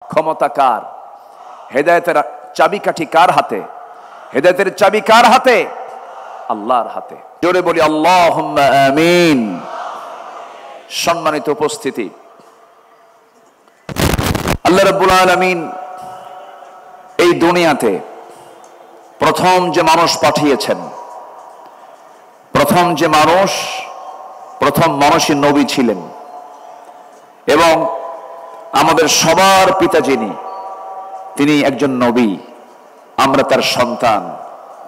ক্ষমতা কার? হেদায়েতের চাবিকাঠি কার হাতে? হেদায়েতের চাবি কার হাতে? আল্লাহর হাতে। জোরে বলি আল্লাহুম্মা আমিন। সম্মানিত উপস্থিতি, আল্লাহ রাব্বুল আলামিন এই দুনিয়াতে প্রথম যে মানুষ পাঠিয়েছেন, প্রথম মানুষই নবী ছিলেন, এবং আমাদের সবার পিতা যিনি, তিনি একজন নবী, আমরা তার সন্তান।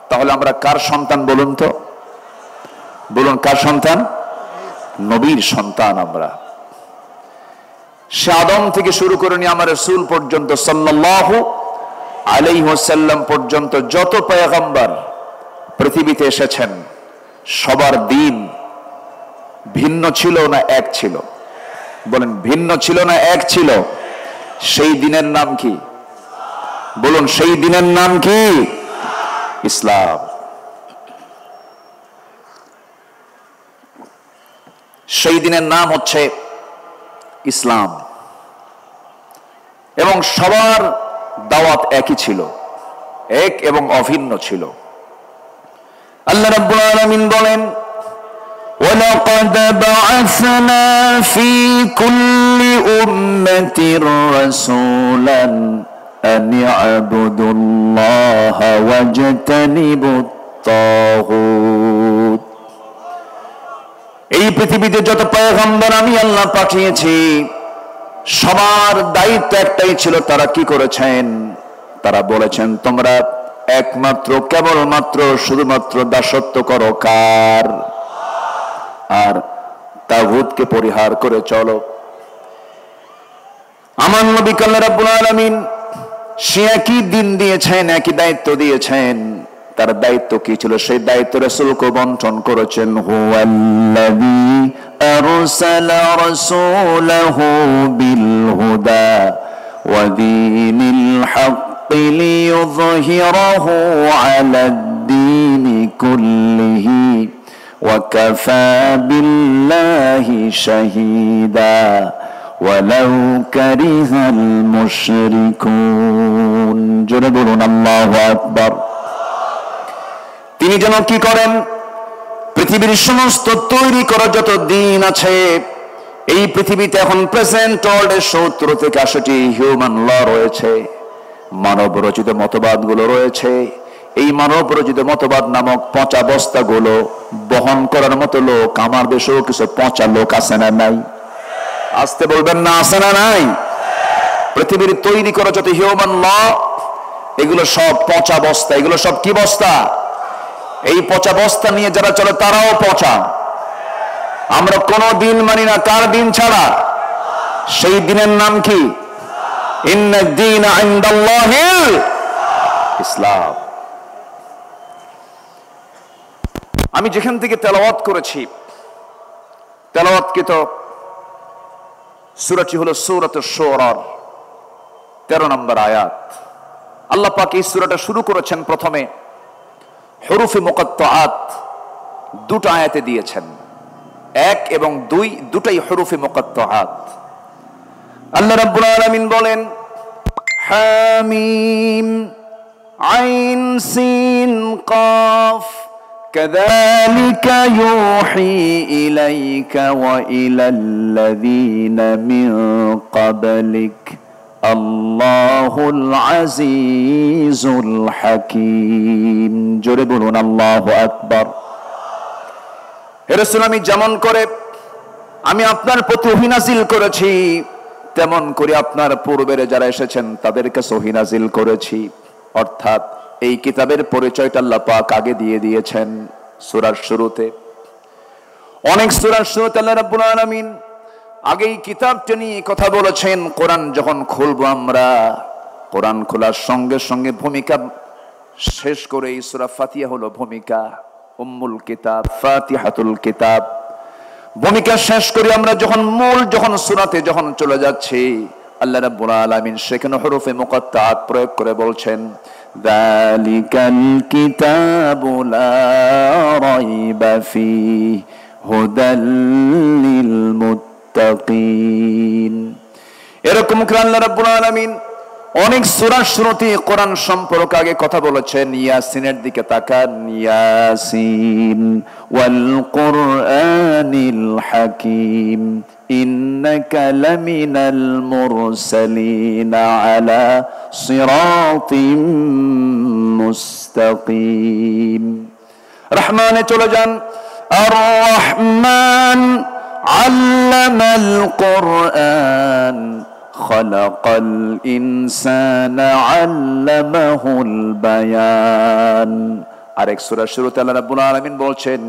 তাহলে আমরা কার সন্তান বলুন তো? বলুন, কার সন্তান? নবীর সন্তান আমরা। সে আদম থেকে শুরু করে নিয়ে আমার রাসূল পর্যন্ত সাল্লাল্লাহু আলাইহি ওয়াসাল্লাম পর্যন্ত যত পয়গম্বর পৃথিবীতে এসেছেন, সবার দিন ভিন্ন ছিল না এক ছিল? বলেন, ভিন্ন ছিল না এক ছিল? সেই দিনের নাম কি? বলুন, সেই দিনের নাম কি? ইসলাম। সেই দিনের নাম হচ্ছে ইসলাম, এবং সবার দাওয়াত একই ছিল, এক এবং অভিন্ন ছিল। আল্লাহ রাব্বুল আলামিন বলেন, وَلَقَدْ بَعَثْنَا فِي كُلِّ أُمَّةٍ رَسُولًا أَنِ اعْبُدُوا اللَّهَ وَاجْتَنِبُوا الطَّاغُوتَ। এই পৃথিবীতে যত পয়গম্বর আমি আল্লাহ পাঠিয়েছি, সবার দায়িত্ব একটাই ছিল। তারা কি করেছেন? তারা বলেছেন, তোমরা একমাত্র কেবলমাত্র শুধুমাত্র দাসত্ব করো কার? আর তাগুতকে পরিহার করে চলো। আমার নবী আল্লাহ রাব্বুল আলামিন সে একই দিন দিয়েছেন, একই দায়িত্ব দিয়েছেন। তার দায়িত্ব কি ছিল? সেই দায়িত্ব রাসূলকে বন্টন করেছেন। হুয়াল্লাযী আরসালা রাসূলাহু বিল হুদা ওয়া দীনিল হাক্কি লিইয়ুযহিরাহু আলাদ-দীনি কুল্লিহি ওয়া কাফা বিল্লাহি শাহীদা ওয়ালাউ কারিহাল মুশরিকুন। জোরে বলুন আল্লাহু আকবার। তিনি যেন কি করেন? পৃথিবীর সমস্ত তৈরি করা যত দিন আছে, এই পৃথিবীতে এখন প্রেজেন্ট ওয়ার্ল্ডে 70 থেকে 80টি হিউম্যান ল রয়েছে, মানব রচিত মতবাদগুলো রয়েছে। এই মানব রচিত মতবাদ নামক পচা বস্তাগুলো বহন করার মতো লোক আমার দেশেও কিছু পচা লোক আছে না নাই? আসতে বলবেন না, আছে না নাই? পৃথিবীর তৈরি করা যত হিউম্যান ল, এগুলো সব পচা বস্তা। এগুলো সব কি বস্তা? এই পচা বস্তা নিয়ে যারা চলে তারাও পচা। আমরা কোন দিন মানি না, কার দিন ছাড়া? সেই দিনের নাম কি? ইন্নাদ দীনা ইনদাল্লাহিল ইসলাম। আমি যেখান থেকে তেলাওয়াত করেছি, তেলাওয়াতকৃত সূরাটি হলো সূরাতুশ শুআরার 13 নম্বর আয়াত। আল্লাহ পাক এই সূরাটা শুরু করেছেন প্রথমে হুরুফে মুকাত্তাআত দুটো আয়াতে দিয়েছেন, 1 এবং 2 দুটাই হুরুফে মুকাত্তাআত। আল্লাহ রাব্বুল আলামিন বলেন, হামিম আইন সিন কাফ কাযালিকা ইউহি ইলাইকা ওয়া ইলাল্লাযীনা মিন ক্বাবলিক আল্লাহুল আজিজুল হাকীম। জোরে বলুন আল্লাহু আকবার। হে রাসূল, আমি যেমন করে আমি আপনার প্রতি ওহী নাযিল করেছি, তেমন করে আপনার পূর্বের যারা এসেছেন তাদের কাছে ওহী নাযিল করেছি। অর্থাৎ এই কিতাবের পরিচয়টা আল্লাহ পাক আগে দিয়ে দিয়েছেন সূরার শুরুতে। অনেক সূরার শুরুতে আল্লাহ রাব্বুল আলামিন আগেই কিতাবটা নিয়ে কথা বলেছেন। কোরআন যখন খুলবো আমরা, কোরআন খোলার সঙ্গে সঙ্গে ভূমিকা শেষ করে এই সূরা ফাতিহা হলো ভূমিকা, উম্মুল কিতাব, ফাতিহাতুল কিতাব। ভূমিকা শেষ করে আমরা যখন সূরাতে চলে যাচ্ছি, আল্লাহ রাব্বুল আলামিন সেখানে হুরুফে মুকাত্তাআত প্রয়োগ করে বলছেন, যালিকাল কিতাবু লা রাইবা ফীহি হুদাল লিল মুত্তাকিন। এরকম করে আল্লাহ রাব্বুল আলামিন অনেক সূরার শুরুতে কোরআন সম্পর্কে আগে কথা বলেছেন। ইয়াসিনের দিকে তাকান, ইয়াসিন ওয়াল কুরআনিল হাকীম ইন্নাকা লামিনাল মুরসালিন আলা সিরাতিম মুস্তাকিম। রহমানে চলে যান, আর রহমান আল্লামাল কুরআন খালাকাল ইনসানা আল্লামাহুল বায়ান। আরেক সূরার শুরুতে আল্লাহ রাব্বুল আলামিন বলছেন,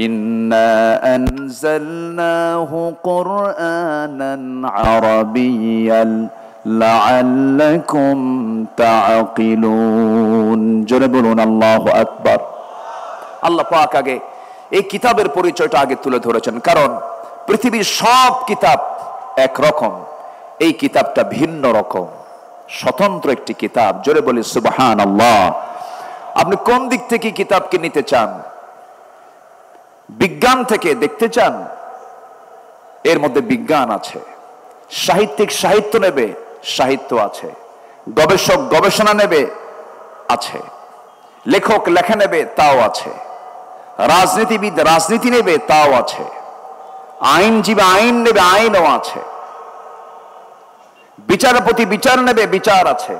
ইন্না আনজালনাহু কুরআনান আরাবিয়্যান লাআল্লাকুম তাআকিলুন। জোরে বলুন আল্লাহু আকবার। আল্লাহ পাক আগে এই কিতাবের পরিচয়টা আগে তুলে ধরেছেন, কারণ পৃথিবীর সব কিতাব একরকম, এই কিতাবটা ভিন্ন রকম, স্বতন্ত্র একটি কিতাব। জোরে বলি সুবহানাল্লাহ। আপনি কোন দিক থেকে কিতাবকে নিতে চান? বিজ্ঞান থেকে দেখতে চান? এর মধ্যে বিজ্ঞান আছে। সাহিত্যিক সাহিত্য নেবে, সাহিত্য আছে। গবেষক গবেষণা নেবে, আছে। লেখক লেখা নেবে, তাও আছে। রাজনীতিবিদ রাজনীতি নেবে, তাও আছে। আইনজীবী আইন নেবে, আইনও আছে। বিচারপতি বিচার নেবে, বিচার আছে।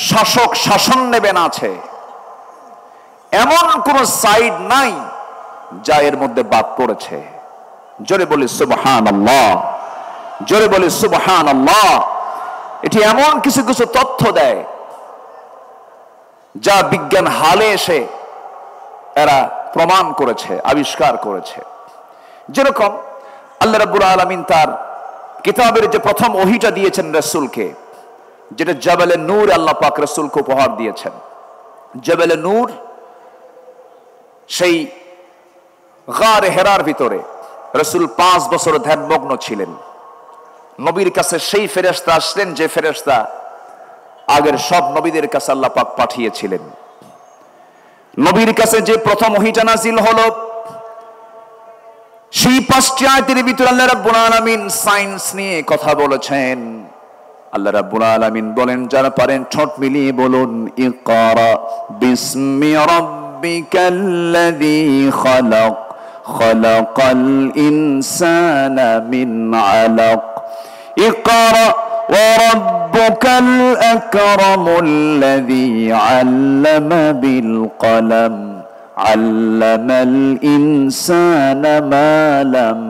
শাসক শাসন নেবেন, আছে। এমন কোন সাইড নাই যা এর মধ্যে বাদ পড়েছে। জোরে বলি সুবহানাল্লাহ, জোরে বলি সুবহানাল্লাহ। এটি এমন কিছু কিছু তথ্য দেয় যা বিজ্ঞান হালে এসে এরা প্রমাণ করেছে, আবিষ্কার করেছে। যেরকম আল্লাহ রাব্বুল আলামিন তার কিতাবের যে প্রথম ওহীটা দিয়েছেন রাসূলকে, যেটা জাবালে নূর আল্লাহ পাক রাসূলকে উপহার দিয়েছেন। জাবালে নূর সেই গারে হেরার ভিতরে রাসূল 5 বছর ধ্যানমগ্ন ছিলেন। নবীর কাছে সেই ফেরেশতা আসলেন যে ফেরেশতা আগের সব নবীদের কাছে আল্লাহ পাক পাঠিয়েছিলেন। নবীর কাছে যে প্রথম ওহীটা নাযিল হলো, সেই 5টি আয়াতের ভিতরে আল্লাহ রাব্বুল আলামিন সায়েন্স নিয়ে কথা বলেছেন। আল্লাহ রাব্বুল আলামিন বলেন, যারা পারেন ঠোঁট মিলিয়ে বলুন, ইকরা বিসমি রাব্বিকাল্লাযী খালাক খালাকাল ইনসানা মিন আলাক ইকরা ওয়া রাব্বুকাল আকরামুল্লাযী আল্লামা বিল কলম আল্লামাল ইনসানা মা লাম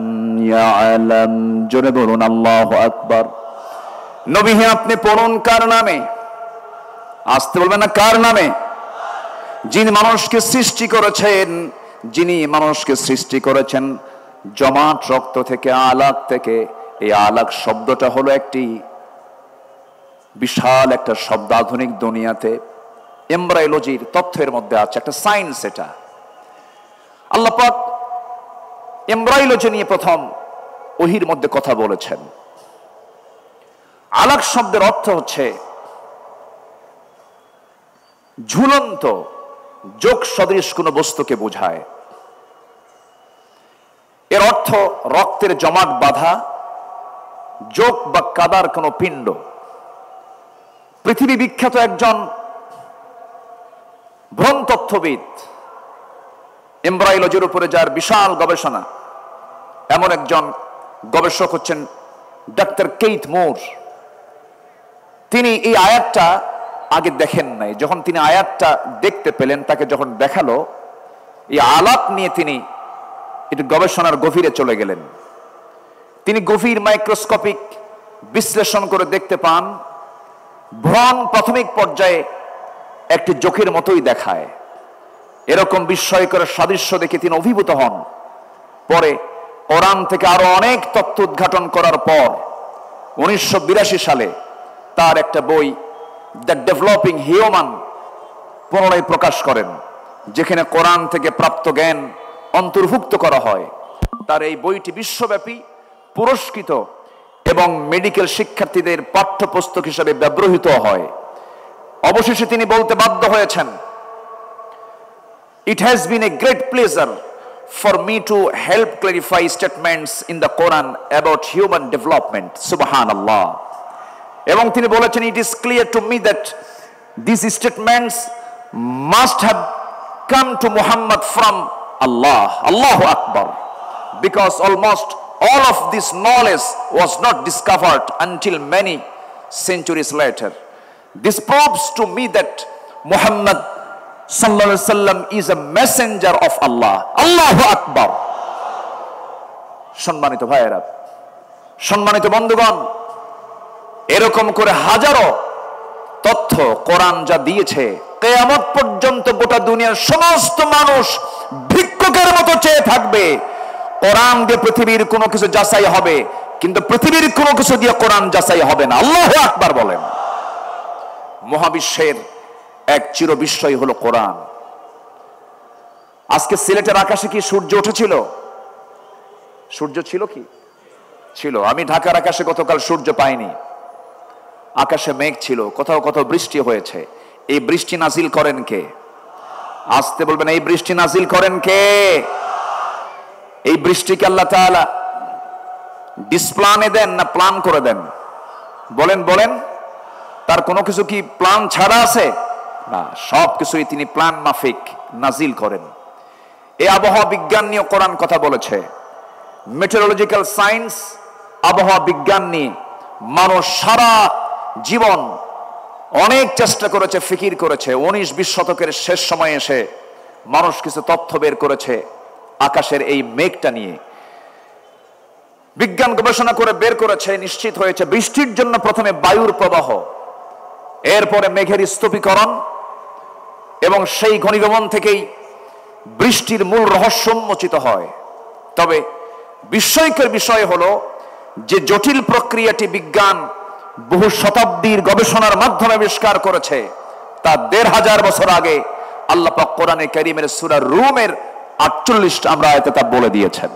ইয়ালাম। জোরে বলুন আল্লাহু আকবার। নবী হে, আপনি পড়ুন কার নামে? আসতে বলবেন না, কার নামে? যিনি মানুষকে সৃষ্টি করেছেন, যিনি মানুষকে সৃষ্টি করেছেন জমাট রক্ত থেকে, আলাক থেকে। এই আলাক শব্দটা হলো একটি বিশাল একটা শব্দ। আধুনিক দুনিয়াতে এমব্রায়োলজির তথ্যের মধ্যে আছে, একটা সায়েন্স। এটা আল্লাহ পাক এমব্রায়োলজি নিয়ে প্রথম ওহীর মধ্যে কথা বলেছেন। আলাক শব্দের অর্থ হচ্ছে ঝুলন্ত, যোগ সদৃশ কোন বস্তুকে বোঝায়। এর অর্থ রক্তের জমাট বাঁধা যোগ বা কাদার কোন পিণ্ড। পৃথিবী বিখ্যাত একজন ভ্রূণতত্ত্ববিদ, এমব্রায়োলজির উপরে যার বিশাল গবেষণা, এমন একজন গবেষক হচ্ছেন ডাক্তার কেইথ মুর। তিনি এই আয়াতটা আগে দেখেন নাই। যখন তিনি আয়াতটা দেখতে পেলেন, তাকে যখন দেখালো, এই আলাপ নিয়ে তিনি একটু গবেষণার গভীরে চলে গেলেন। তিনি গভীর মাইক্রোস্কোপিক বিশ্লেষণ করে দেখতে পান, ভ্রূণ প্রাথমিক পর্যায়ে একটি জোকের মতোই দেখায়। এরকম বিস্ময়কর সাদৃশ্য দেখে তিনি অভিভূত হন। পরে কোরআন থেকে আরো অনেক তথ্য উদ্ঘাটন করার পর 1982 সালে তার একটা বই দ্য ডেভেলপিং হিউম্যান পুনরায় প্রকাশ করেন, যেখানে কোরআন থেকে প্রাপ্ত জ্ঞান অন্তর্ভুক্ত করা হয়। তার এই বইটি বিশ্বব্যাপী পুরস্কৃত এবং মেডিকেল শিক্ষার্থীদের পাঠ্যপুস্তক হিসেবে ব্যবহৃত হয়। অবশেষে তিনি বলতে বাধ্য হয়েছেন, It has been a great pleasure for me to help clarify statements in the Quran about human development. Subhanallah. এবং তিনি বলেছেন, it is clear to me that these statements must have come to Muhammad from Allah. Allahu Akbar. Because almost all of this knowledge was not discovered until many centuries later. This proves to me that Muhammad sallallahu alaihi wasallam is a messenger of Allah. Allahu Akbar. সম্মানিত ভাইয়েরা, সম্মানিত বন্ধুগণ, এরকম করে হাজারো তথ্য কোরআন যা দিয়েছে, কিয়ামত পর্যন্ত গোটা দুনিয়ার সমস্ত মানুষ ভিক্ষুকের মতো চেয়ে থাকবে। কোরআন দিয়ে পৃথিবীর কোনো কিছু যাচাই হবে, কিন্তু পৃথিবীর কোনো কিছু দিয়ে কোরআন যাচাই হবে না। আল্লাহু আকবার বলেন। মহাবিশ্বের এক চির বিস্ময় হলো কোরআন। আজকে সিলেটের আকাশে কি সূর্য উঠেছিল? সূর্য ছিল কি? ছিল। আমি ঢাকার আকাশে গতকাল সূর্য পাইনি। আকাশে মেঘ ছিল, কোথাও কোথাও বৃষ্টি হয়েছে। এই বৃষ্টি নাজিল করেন কে? আসতে বলবেন, এই বৃষ্টি নাজিল করেন কে? এই বৃষ্টিকে আল্লাহ তাআলা ডিসপ্লানে দেন না প্ল্যান করে দেন? বলেন বলেন, তার কোনো কিছু কি প্ল্যান ছাড়া আছে? না, সব কিছুই তিনি প্ল্যান মাফিক নাজিল করেন। এই আবহাওয়া বিজ্ঞান নিয়ে কোরআন কথা বলেছে। মেটেরোলজিক্যাল সায়েন্স, আবহাওয়া বিজ্ঞান নিয়ে মানুষ সারা জীবন অনেক চেষ্টা করেছে, ফিকির করেছে। 19-20 শতকের শেষ সময়ে এসে মানুষ কিছু তথ্য বের করেছে আকাশের এই মেঘটা নিয়ে। বিজ্ঞান গবেষণা করে বের করেছে, নিশ্চিত হয়েছে বৃষ্টির জন্য প্রথমে বায়ুর প্রবাহ, এরপরে মেঘের স্তূপীকরণ, এবং সেই ঘনীভবন থেকেই বৃষ্টির মূল রহস্য উন্মোচিত হয়। তবে বিস্ময়কর বিষয় হলো যে জটিল প্রক্রিয়াটি বিজ্ঞান বহু শতাব্দীর গবেষণার মাধ্যমে আবিষ্কার করেছে, তা 1500 বছর আগে আল্লাহ পাক কোরআনে কারীমের সূরা রুমের 48 আমরা আয়াতে তা বলে দিয়েছেন।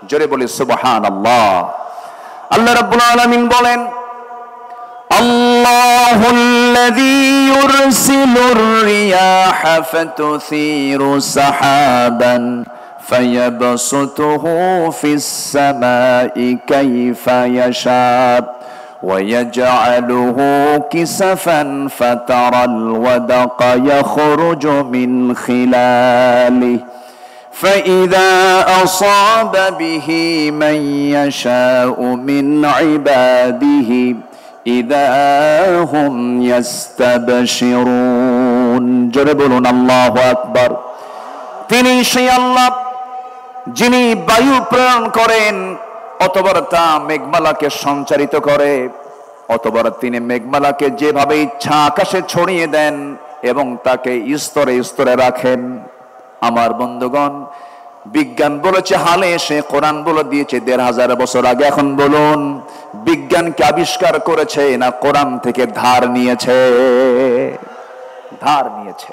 জোরে বলি সুবহানাল্লাহ। আল্লাহ রাব্বুল আলামিন বলেন, আল্লাহুল্লাযী ইউরসিলুর রিয়াহা ফাতুসীরু সাহাবান ফায়াবসুতুহু ফিস সামাই কাইফা ইয়াশা ويجعله كسفا فترى الودق يخرج من خلاله فإذا أصاب به من يشاء من عباده إذا هم يستبشرون জোরে বলুন আল্লাহু আকবার। তিনি সেই আল্লাহ যিনি বায়ু প্রেরণ করেন, অতবার তা মেঘমালাকে সঞ্চারিত করে, অতবার তিনি মেঘমালাকে যেভাবে ইচ্ছা আকাশে ছড়িয়ে দেন এবং তাকে স্তরে স্তরে রাখেন। আমার বন্ধুগণ, বিজ্ঞান বলেছে হালে এসে, কোরআন বলে দিয়েছে 1500 বছর আগে। এখন বলুন, বিজ্ঞানকে আবিষ্কার করেছে না কোরআন থেকে ধার নিয়েছে? ধার নিয়েছে।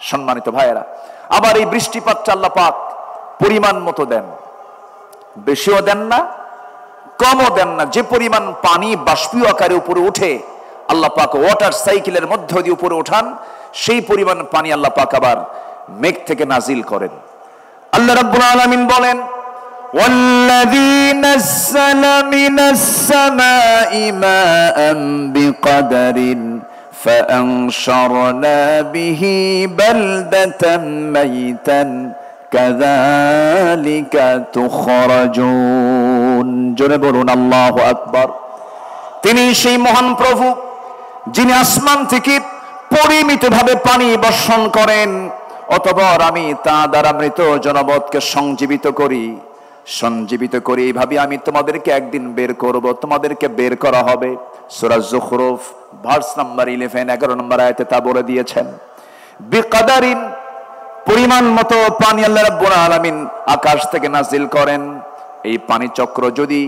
সম্মানিত ভাইয়েরা, আবার এই বৃষ্টিপাতটা আল্লাহ পাক পরিমাণ মতো দেন, বেশিও দেন না, কমও দেন না। যে পরিমাণ পানি বাষ্পীয় আকারে উপরে উঠে আল্লাহ পাক ওয়াটার সাইকেলের মধ্য দিয়ে উপরে ওঠান, সেই পরিমাণ পানি আল্লাহ পাক আবার মেঘ থেকে নাজিল করেন। আল্লাহ রাব্বুল আলামিন বলেন, ওয়াল্লাযী নাযালা মিনাস সামাই মাআন বিকদরিন ফাআনশারনা বিহি বালদাতাম মাইতান কাযালিকা তুখরাজুন। জোরে বলুন আল্লাহু আকবার। তিনি সেই মহান প্রভু যিনি আসমান থেকে পরিমিতভাবে পানি বর্ষণ করেন, অতঃপর আমি তা দ্বারা মৃত জনপদকে সঞ্জীবিত করি। এইভাবে আমি তোমাদেরকে একদিন বের করব, তোমাদেরকে বের করা হবে। সূরা যুখরুফ ভার্স নাম্বার 11 নম্বর আয়াতে তা বলে দিয়েছেন। বিকদারিন, পরিমাণ মতো পানি আল্লাহ রাব্বুল আলামিন আকাশ থেকে নাজিল করেন। এই পানি চক্র যদি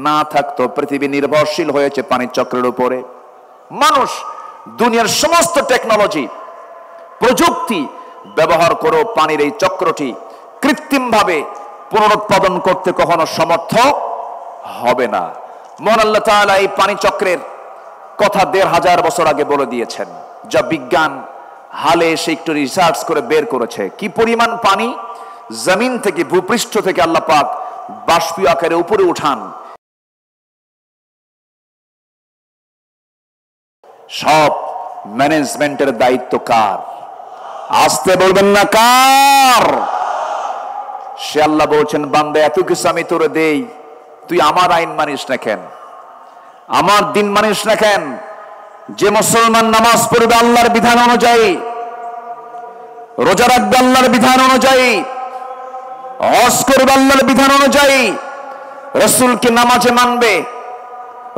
না থাকতো, পৃথিবী নির্ভরশীল হয়েছে পানি চক্রের উপরে। মানুষ দুনিয়ার সমস্ত টেকনোলজি, প্রযুক্তি ব্যবহার করে পানির এই চক্রটি কৃত্রিমভাবে পুনরুৎপাদন করতে কখনো সমর্থ হবে না। মহান আল্লাহ তাআলা এই পানি চক্রের কথা 1500 বছর আগে বলে দিয়েছেন, যা বিজ্ঞান হালে এসে একটু রিসার্চ করে বের করেছে। কি পরিমাণ পানি জমিন থেকে, ভূপৃষ্ঠ থেকে আল্লাহ পাক বাষ্পীয় আকারে উপরে উঠান। সব ম্যানেজমেন্টের দায়িত্ব কার? আসতে বলবেন না কার? সে আল্লাহ বলছেন, বান্দা এত কিছু আমি তোরে দেই, তুই আমার আইন মানিস না কেন? আমার দিন মানিস না কেন? যে মুসলমান নামাজ পড়বে আল্লাহর বিধান অনুযায়ী, রোজা রাখবে আল্লাহর বিধান অনুযায়ী, হজ করবে আল্লাহর বিধান অনুযায়ী, রাসূলকে নামাজে মানবে,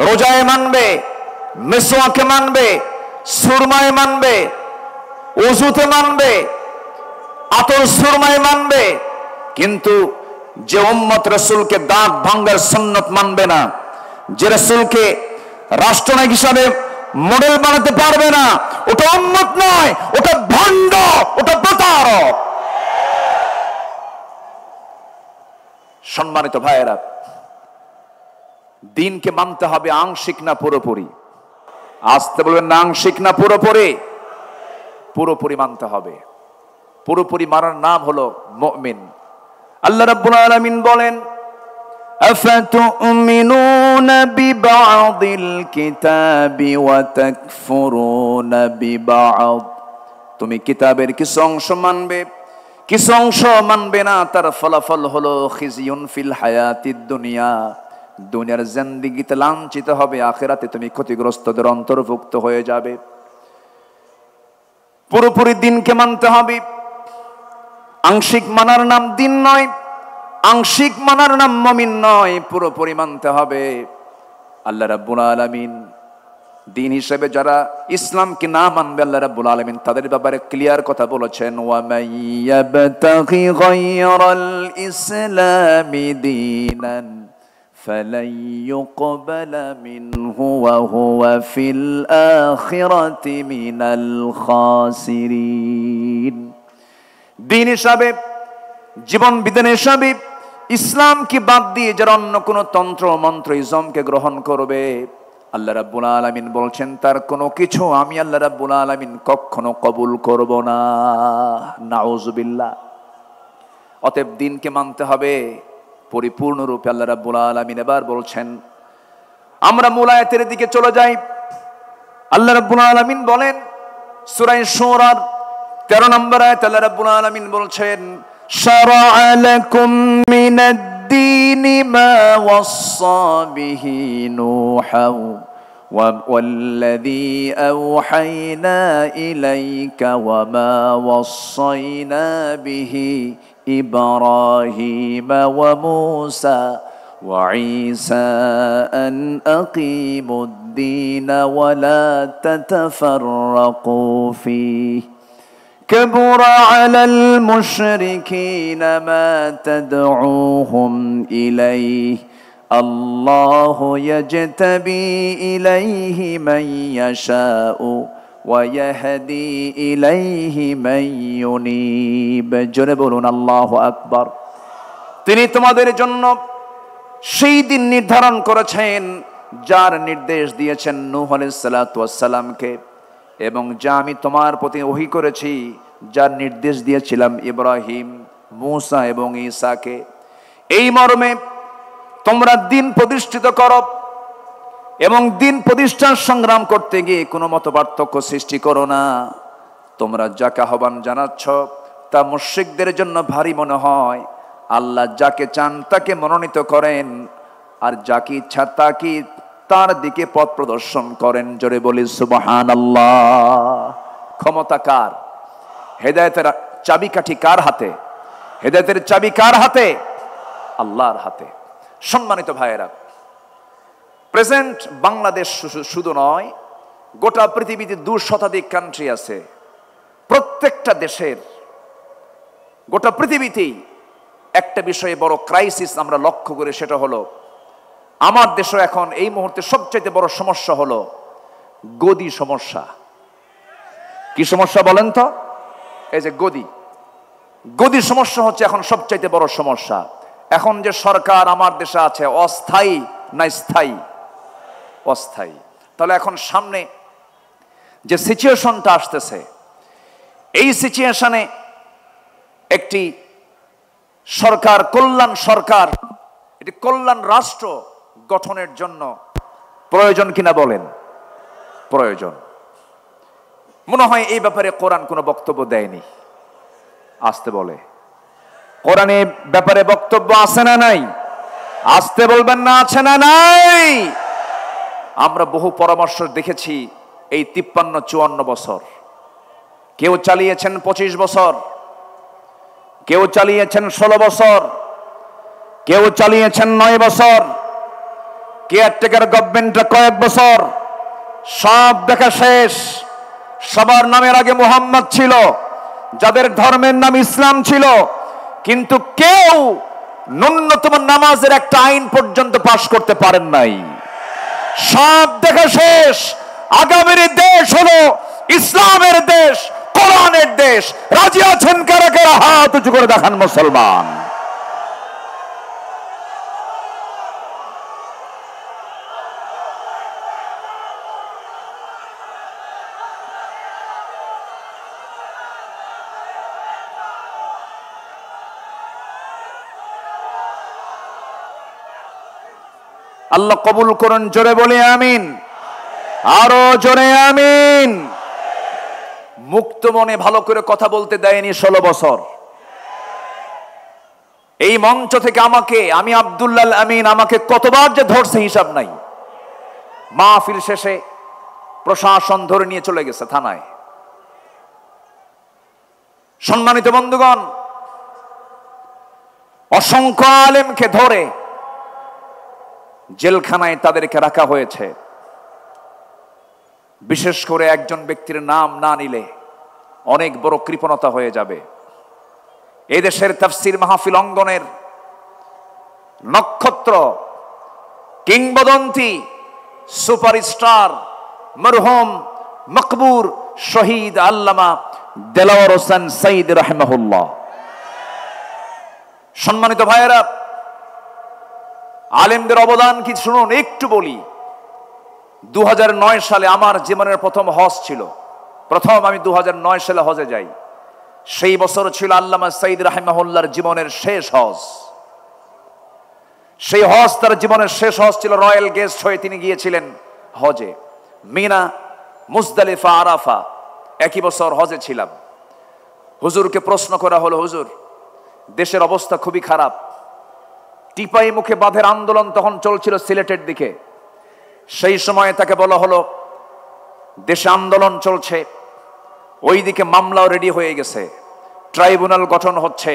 রোজায় মানবে, মিসওয়াকে মানবে, সুরমায় মানবে, ওযুতে মানবে, আতর সুরমায় মানবে, কিন্তু যে উম্মত রাসূলকে দাঁত ভাঙার সুন্নাত মানবে না, যে রাসূলকে রাষ্ট্রনায়ক হিসাবে মডেল বানাতে পারবে না, ওটা উম্মত নয়, ওটা ভণ্ড, ওটা প্রতারক। সম্মানিত ভাইয়েরা, দিনকে মানতে হবে আংশিক না পুরোপুরি? আসতে বলবেন না আংশিক না পুরোপুরি? পুরোপুরি মানতে হবে। পুরোপুরি মানার নাম হলো মুমিন। আল্লাহ রাব্বুল আলামিন বলেন, আফাতুমিনুনা বিবা'দিল কিতাবি ওয়া তাকফুরুনা বিবা'দ। তুমি কিতাবের কিছু অংশ মানবে, কিছু অংশ মানবে না। তার ফলাফল হলো খিজিয়ুন ফিল হায়াতিদ দুনিয়া, দুনিয়ার জিন্দেগিতে লাঞ্ছিত হবে, আখিরাতে তুমি ক্ষতিগ্রস্তদের অন্তর্ভুক্ত হয়ে যাবে। পুরোপুরি দিনকে মানতে হবে। আংশিক মানার নাম দিন নয়, আংশিক মানার নাম মুমিন নয়, পুরোপুরি মানতে হবে। আল্লাহ রাব্বুল আলামিন দিন হিসেবে যারা ইসলামকে না মানবে, আল্লাহ রাব্বুল আলামিন তাদের ব্যাপারে ক্লিয়ার কথা বলেছেন, ওয়া মাইয়াবতাগি গায়রাল ইসলামি দীনান ফালাই ইউকবালা মিনহু ওয়া হুয়া ফিল আখিরাতি মিনাল খাসিরিন। দিন হিসাবে, জীবন বিধান হিসাবে ইসলামকে বাদ দিয়ে যারা অন্য কোন তন্ত্র মন্ত্র ইজমকে গ্রহণ করবে, আল্লাহ রাব্বুল আলামিন বলছেন তার কোনো কিছু আমি আল্লাহ রাব্বুল আলামিন কখনো কবুল করব না। নাউজুবিল্লাহ। অতএব দিনকে মানতে হবে পরিপূর্ণরূপে। আল্লাহ রাব্বুল আলামিন এবার বলছেন, আমরা মূল আয়াতের দিকে চলে যাই। আল্লাহ রাব্বুল আলামিন বলেন সূরা শুরার 13 নম্বর আয়াত, আল্লাহ রাব্বুল আলামিন বলছেন, শারা'a লাকুম মিনাদ-দীনি মা ওয়াসসা বিহি নূহান ওয়াল্লাযী আওহায়না ইলাইকা ওয়া মা ওয়াসাইনা বিহি ইব্রাহিমা ওয়া মূসা ওয়া ঈসা আন আকিমুদ-দীনা ওয়া লা তাতাফাররাকু ফীহি كبر على المشركين ما تدعوهم إليه الله يجتبي إليه من يشاء ويهدي إليه من ينيب। জোরে বলুন আল্লাহু আকবার। তিনি তোমাদের জন্য সেই দিন নির্ধারণ করেছেন যার নির্দেশ দিয়েছেন নূহ আলাইহিস সালাতু ওয়াস সালামকে, এবং যা আমি তোমার প্রতি ওহী করেছি, যার নির্দেশ দিয়েছিলাম ইব্রাহিম, মূসা এবং ঈসাকে। এই মর্মে তোমরা দিন প্রতিষ্ঠিত করো এবং দিন প্রতিষ্ঠার সংগ্রাম করতে গিয়ে কোনো মত পার্থক্য সৃষ্টি করো না। তোমরা যাকে আহ্বান জানাচ্ছ তা মুশরিকদের জন্য ভারী মনে হয়। আল্লাহ যাকে চান তাকে মনোনীত করেন, আর যাকে ইচ্ছা তাকে তার দিকে পথ প্রদর্শন করেন। জোরে বলি সুবহানাল্লাহ। ক্ষমতা কার? হেদায়েতের চাবিকাঠি কার হাতে? হেদায়েতের চাবি কার হাতে? আল্লাহর হাতে। সম্মানিত ভাইয়েরা, প্রেজেন্ট বাংলাদেশ শুধু নয়, গোটা পৃথিবীতে 2 শতাধিক কান্ট্রি আছে। প্রত্যেকটা দেশের, গোটা পৃথিবীতেই একটা বিষয়ে বড় ক্রাইসিস আমরা লক্ষ্য করি, সেটা হলো আমার দেশে এখন এই মুহূর্তে সবচেয়ে বড় সমস্যা হলো গদি সমস্যা। কি সমস্যা বলেন তো? এই যে গদি সমস্যা হচ্ছে এখন সবচেয়ে বড় সমস্যা। এখন যে সরকার আমার দেশে আছে, অস্থায়ী না স্থায়ী? অস্থায়ী। তাহলে এখন সামনে যে সিচুয়েশনটা আসতেছে, এই সিচুয়েশনে একটি সরকার, কল্যাণ সরকার, এটি কল্যাণ রাষ্ট্র গঠনের জন্য প্রয়োজন কিনা বলেন? প্রয়োজন। মনে হয় এই ব্যাপারে কোরআন কোনো বক্তব্য দেয়নি। আসতে বলে, কোরআনে ব্যাপারে বক্তব্য আছে না নাই? আসতে বলবেন না, আছে না নাই? আমরা বহু পরামর্শ দেখেছি এই 53-54 বছর। কেউ চালিয়েছেন 25 বছর, কেউ চালিয়েছেন 16 বছর, কেউ চালিয়েছেন 9 বছর, কেয়ারটেকার গভর্নমেন্টটা কয়েক বছর। সব দেখা শেষ। সবার নামের আগে মুহাম্মদ ছিল, যাদের ধর্মের নাম ইসলাম ছিল, কিন্তু কেউ ন্যূনতম নামাজের একটা আইন পর্যন্ত পাশ করতে পারেন নাই। সব দেখা শেষ। আগামীর দেশ হলো ইসলামের দেশ, কোরআনের দেশ। রাজি আছেন কারা কারা? হাত উঁচু করে দেখান মুসলমান। আল্লাহ কবুল করুন। জোরে বলি আমিন, আরো জোরে আমিন। মুক্ত মনে ভালো করে কথা বলতে দেয়নি 16 বছর। এই মঞ্চ থেকে আমি আব্দুল্লাহ আমিন, আমাকে কতবার যে ধরছে হিসাব নাই। মাহফিল শেষে প্রশাসন ধরে নিয়ে চলে গেছে থানায়। সম্মানিত বন্ধুগণ, অসংখ্য আলেমকে ধরে জেলখানায় তাদেরকে রাখা হয়েছে। বিশেষ করে একজন ব্যক্তির নাম না নিলে অনেক বড় কৃপণতা হয়ে যাবে। এই দেশের তাফসীর মাহফিল অঙ্গনের নক্ষত্র, কিংবদন্তি, সুপারস্টার, মরহুম মকবুর শহীদ আল্লামা দেলাওয়ার হোসেন সঈদ রাহিমাহুল্লাহ। সম্মানিত ভাইয়েরা, আলেমদের অবদান কি শুনুন, একটু বলি। 2009 সালে আমার জীবনের প্রথম হজ ছিল। আমি 2009 সালে হজে যাই। সেই বছর ছিল আল্লামা সঈদ রাহিমাহুল্লাহর জীবনের শেষ হজ। সেই হজ তার জীবনের শেষ হজ ছিল। রয়্যাল গেস্ট হয়ে তিনি গিয়েছিলেন হজে। মিনা, মুজদালিফা, আরাফা, একই বছর হজে ছিলাম। হুজুরকে প্রশ্ন করা হলো, হুজুর দেশের অবস্থা খুবই খারাপ। টিপাই মুখে বাঁধের আন্দোলন তখন চলছিল সিলেটের দিকে। সেই সময়ে তাকে বলা হলো, দেশে আন্দোলন চলছে, ওইদিকে মামলাও রেডি হয়ে গেছে, ট্রাইব্যুনাল গঠন হচ্ছে,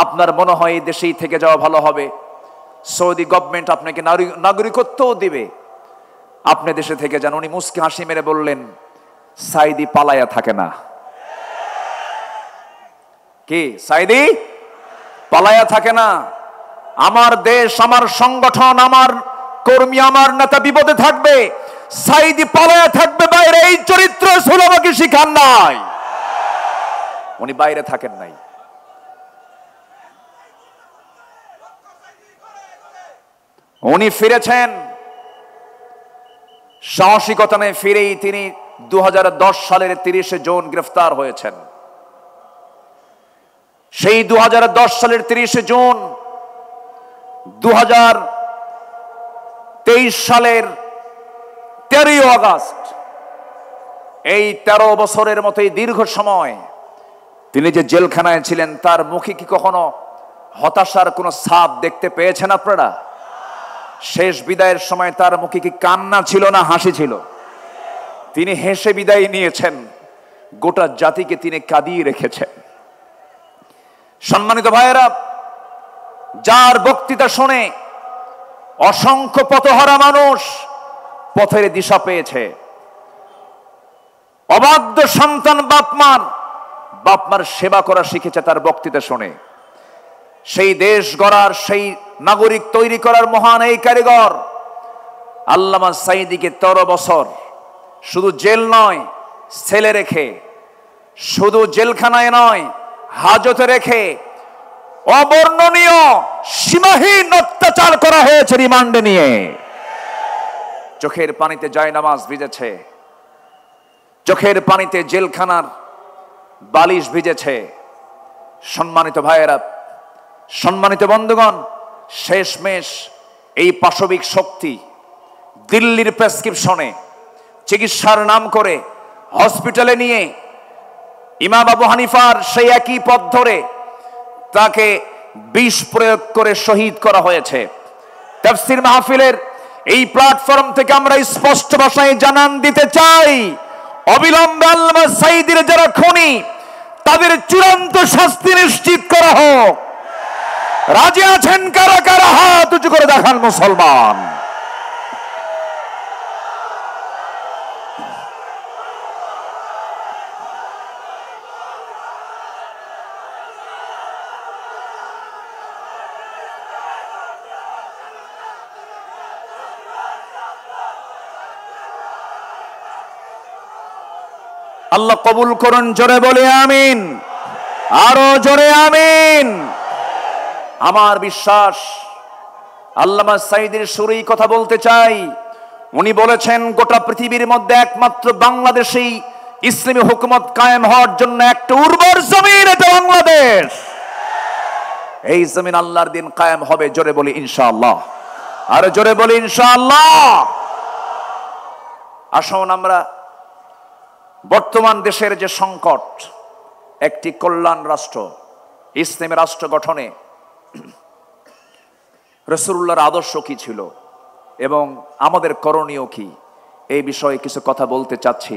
আপনার মনে হয় এই দেশেই থেকে যাওয়া ভালো হবে। সৌদি গভর্নমেন্ট আপনাকে নাগরিকত্বও দিবে, আপনি দেশে থেকে যান। উনি মুস্কি হাসি মেরে বললেন, সাইদি পালায়া থাকে না। কি সাইদি পালায়া থাকে না? আমার দেশ, আমার সংগঠন, আমার কর্মী, আমার নেতা বিপদে থাকবে, সাইদি পালায়া থাকবে বাইরে। এই চরিত্র সুলামাকে শিখান নাই, উনি বাইরে থাকেন নাই। উনি ফিরেছেন সাহসিকতা নিয়ে। ফিরেই তিনি 2010 সালের 30 জুন গ্রেফতার হয়েছেন। সেই 2010 সালের 30 জুন 2023 সালের 13 আগস্ট, এই 13 বছরের মতোই দীর্ঘ সময় তিনি যে জেলখানায় ছিলেন, তার মুখে কি কখনো হতাশার কোনো ছাপ দেখতে পেয়েছেন আপনারা? শেষ বিদায়ের সময় তার মুখে কি কান্না ছিল না হাসি ছিল? তিনি হেসে বিদায় নিয়েছেন, গোটা জাতিকে তিনি কাঁদিয়ে রেখেছেন। সম্মানিত ভাইয়েরা, যার বক্তৃতা শুনে অসংখ্য পথহারা মানুষ পথের দিশা পেয়েছে। অবাধ্য সন্তান বাপমার সেবা করা শিখেছে তার বক্তৃতা শুনে। সেই দেশ গড়ার, সেই নাগরিক তৈরি করার মহান এই কারিগর আল্লামা সাঈদীকে 13 বছর শুধু জেল নয়, ছেলে রেখে, শুধু জেলখানায় নয়, হাজতে রেখে অবর্ণনীয় সীমাহীন অত্যাচার করা হয়েছে রিমান্ডে নিয়ে। চোখের পানিতে জায়নামাজ ভিজেছে, চোখের পানিতে জেলখানার বালিশ ভিজেছে। সম্মানিত ভাইয়েরা, সম্মানিত বন্ধুগণ, শেষমেশ এই পাশবিক শক্তি দিল্লির প্রেসক্রিপশনে চিকিৎসার নাম করে হসপিটালে নিয়ে ইমাম আবু হানিফার সেই একই পথ ধরে তাকে বিষ প্রয়োগ করে শহীদ করা হয়েছে। তাফসীর মাহফিলের এই প্ল্যাটফর্ম থেকে আমরা স্পষ্ট ভাষায় জানান দিতে চাই, অবিলম্বে আল্লামা সাঈদীর যারা খুনি তাদের চূড়ান্ত শাস্তি নিশ্চিত করা হোক। রাজি আছেন কারা কারা? হাত উঁচু করে দেখান মুসলমান। আল্লাহ কবুল করুন, জোরে বলে আমিন, আরো জোরে আমিন। আমার বিশ্বাস আল্লামা সাঈদীর সুরেই কথা বলতে চাই। উনি বলেছেন গোটা পৃথিবীর মধ্যে একমাত্র বাংলাদেশেই ইসলামী হুকুমত কায়েম হওয়ার জন্য একটা উর্বর জমিন, এটা বাংলাদেশ। এই জমিন আল্লাহর দিন কায়েম হবে, জোরে বলি ইনশাআল্লাহ, আরো জোরে বলি ইনশাআল্লাহ। আসুন আমরা বর্তমান দেশের যে সংকট, একটি কল্যাণ রাষ্ট্র, ইসলামী রাষ্ট্র গঠনে রাসূলুল্লাহর আদর্শ কি ছিল এবং আমাদের করণীয় কি, এই বিষয়ে কিছু কথা বলতে চাচ্ছি।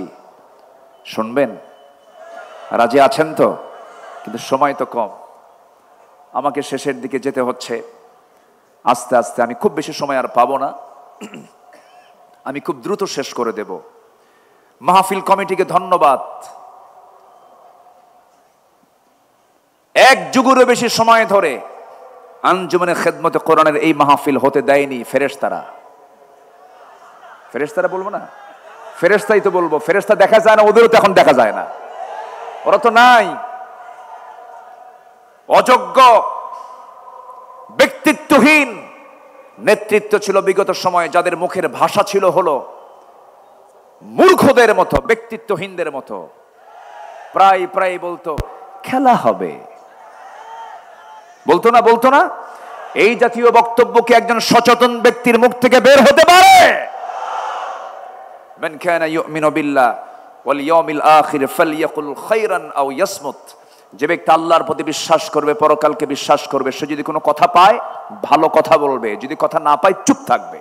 শুনবেন? রাজি আছেন তো? কিন্তু সময় তো কম, আমাকে শেষের দিকে যেতে হচ্ছে আস্তে আস্তে। আমি খুব বেশি সময় আর পাবো না, আমি খুব দ্রুত শেষ করে দেব। মাহফিল কমিটিকে ধন্যবাদ। এক যুগেরও বেশি সময় ধরে আঞ্জুমানে খেদমতে কোরআনের এই মাহফিল হতে দেয়নি ফেরেশতারা। ফেরেশতারা বলবো না, ফেরেশতাই তো বলবো। ফেরেশতা দেখা যায় না, ওদেরও তো এখন দেখা যায় না, ওরা তো নাই। অযোগ্য, ব্যক্তিত্বহীন নেতৃত্ব ছিল বিগত সময়ে, যাদের মুখের ভাষা ছিল হলো মূর্খদের মতো, ব্যক্তিত্বহীনদের মতো। প্রায় প্রায় বলতো খেলা হবে, বলতো না, বলতো না? এই জাতীয় বক্তব্য কি একজন সচেতন ব্যক্তির মুখ থেকে বের হতে পারে? মান কানা ইউমিনু বিল্লাহ ওয়াল ইয়াউমিল আখির ফালইয়াকুল খায়রান আও ইয়াসমুত। যে ব্যক্তি আল্লাহর প্রতি বিশ্বাস করবে, পরকালকে বিশ্বাস করবে, সে যদি কোনো কথা পায় ভালো কথা বলবে, যদি কথা না পায় চুপ থাকবে।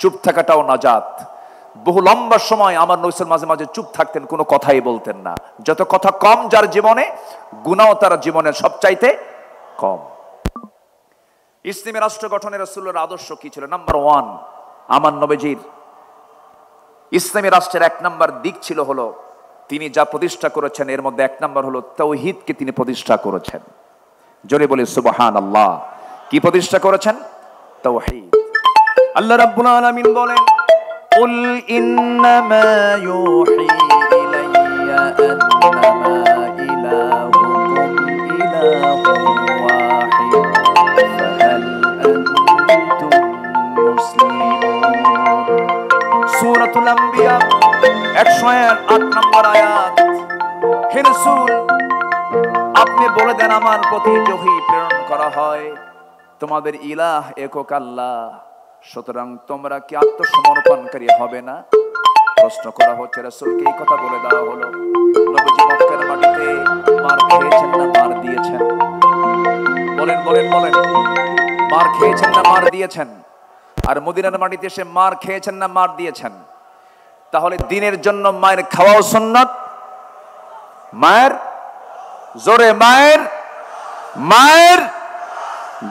চুপ থাকাটাও নাজাত। বহু লম্বা সময় আমার নবী মাঝে মাঝে চুপ থাকতেন, কোনো কথাই বলতেন না। যত কথা কম যার জীবনে, গুনাহও তার জীবনের সবচাইতে কম। ইসলামী রাষ্ট্র গঠনের রাসূলের আদর্শ কি ছিল? নাম্বার 1, আমার নবীজির ইসলামী রাষ্ট্রের 1 নাম্বার দিক ছিল হলো তিনি যা প্রতিষ্ঠা করেছেন, এর মধ্যে 1 নাম্বার হলো তাওহীদকে তিনি প্রতিষ্ঠা করেছেন। জোরে বলি সুবহানাল্লাহ। কি প্রতিষ্ঠা করেছেন? তাওহীদ। আল্লাহ রাব্বুল আলামিন বলেন, কুল ইন্নামা ইউহি ইলাইয়া আন্নামা ইলাহুকুম ইলাহুন ওয়াহিদ ফাহাল আনতুম মুসলিমুন। সূরাতুল আম্বিয়া 108 নম্বর আয়াত। হে রাসূল, আপনি বলে দেন আমার প্রতি ওহী প্রেরণ করা হয়, তোমাদের ইলাহ একক আল্লাহ, সুতরাং তোমরা কি আত্মসমর্পণকারী হবে না? প্রশ্ন করা হচ্ছে, রাসূলকে এই কথা বলে দেওয়া হলো। নবীজি মক্কার মাটিতে মার খেয়েছেন না মার দিয়েছেন? বলেন বলেন বলেন, মার খেয়েছেন না মার দিয়েছেন? আর মদিনার মাটিতে এসে মার খেয়েছেন না মার দিয়েছেন? তাহলে দিনের জন্য মায়ের খাওয়াও সুন্নাত। মায়ের জোরে মায়ের মায়ের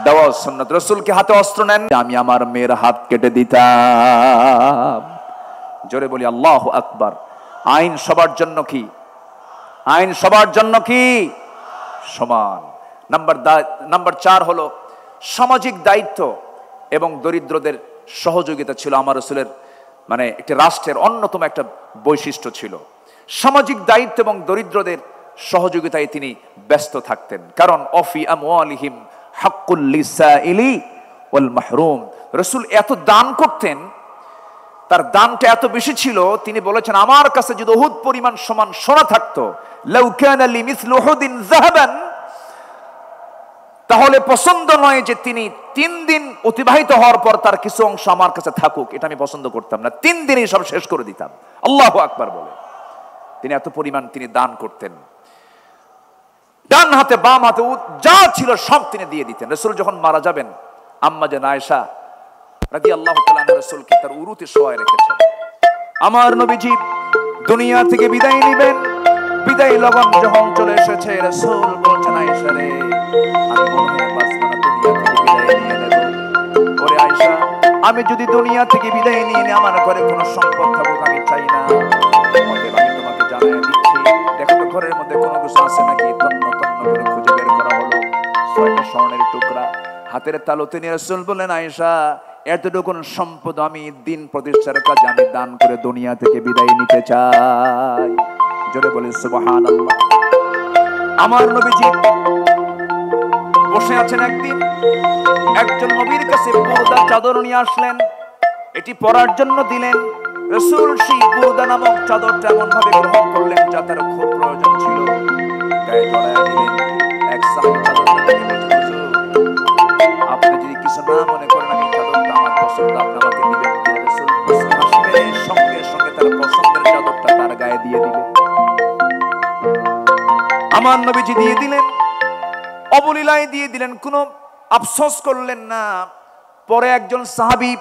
দেওয়া সুন্নাত। রাসূলকে হাতে অস্ত্র নেন, আমি আমার মেয়ের হাত কেটে দিতাম। জোরে বলি আল্লাহু আকবার। আইন সবার জন্য কি? আইন সবার জন্য কি? সমান। নাম্বার 4 হলো সামাজিক দায়িত্ব এবং দরিদ্রদের সহযোগিতা ছিল আমার রাসূলের, মানে একটি রাষ্ট্রের অন্যতম একটা বৈশিষ্ট্য ছিল। সামাজিক দায়িত্ব এবং দরিদ্রদের সহযোগিতায় তিনি ব্যস্ত থাকতেন। কারণ অফি আমওয়ালিহিম হাক্কুল লিসাইলি ওয়াল মাহরুম। রাসূল এত দান করতেন, তার দানটা এত বেশি ছিল, তিনি বলেছেন আমার কাছে যদি উহুদ পরিমাণ সমান সোনা থাকতো, লাউ কানা লিমিসলু উহুদিন যাহাবান, তাহলে পছন্দ নয় যে তিনি 3 দিন অতিবাহিত হওয়ার পর তার কিছু অংশ আমার কাছে থাকুক, এটা আমি পছন্দ করতাম না। 3 দিনই সব শেষ করে দিতাম। আল্লাহু আকবার বলে তিনি এত পরিমাণ তিনি দান করতেন। ডান হাতে বাম হাতে যা ছিল সব তিনি দিয়ে দিতেন। রাসূল যখন মারা যাবেন, আম্মা জান আয়েশা রাদিয়াল্লাহু তাআলা আনহা রাসূলকে তার উরুতে শোয়ায় রেখেছেন। আমার নবীজি দুনিয়া থেকে বিদায় নেবেন, বিদায় লগন যখন চলে এসেছে, রাসূল বলছেন আয়েশা রে, আমি মনে হয় বাঁচব না, দুনিয়া থেকে বিদায় নিয়ে নেব। ওরে আয়েশা, আমি যদি দুনিয়া থেকে বিদায় নিয়ে নিই, আমার ঘরে কোনো সম্পদ থাকুক আমি চাই না। অতএব আমি তোমাকে জানাই দিচ্ছি, দেখো তো ঘরের মধ্যে কোনো কিছু আছে নাকি। তন্ন তন্ন করে খুঁজে বের করা হলো 6টা স্বর্ণের টুকরা হাতের তালুতে নিয়ে রাসূল বললেন, আয়েশা এতটুকুন সম্পদ আমি দিন প্রতিষ্ঠার কাজে আমি দান করে দুনিয়া থেকে বিদায় নিতে চাই। জোরে বলে সুবহানাল্লাহ। আমার নবীজি বসে আছেন, একদিন একজন নবীর কাছে বুরদা চাদর নিয়ে আসলেন, এটি পরার জন্য দিলেন। রাসূল সেই বুরদা নামক চাদরটা এমন ভাবে গ্রহণ করলেন যা তার খুব প্রয়োজন ছিল, গায়ে জড়ায়া দিলেন। এক সাহাবী চাদরটা দেখে বলছেন, আপনি যদি কিছু না মনে করেন আমি চাদরটা আমার পছন্দ, আপনি আমাকে দিবেন কি? রাসূল হাসিবের সঙ্গে সঙ্গে তার পছন্দের চাদরটা তার গায়ে দিয়ে দিলেন। আমার নবীজি দিয়ে দিলেন, অবলীলায় দিয়ে দিলেন, কোনো আফসোস করলেন না। পরে একজন সাহাবী,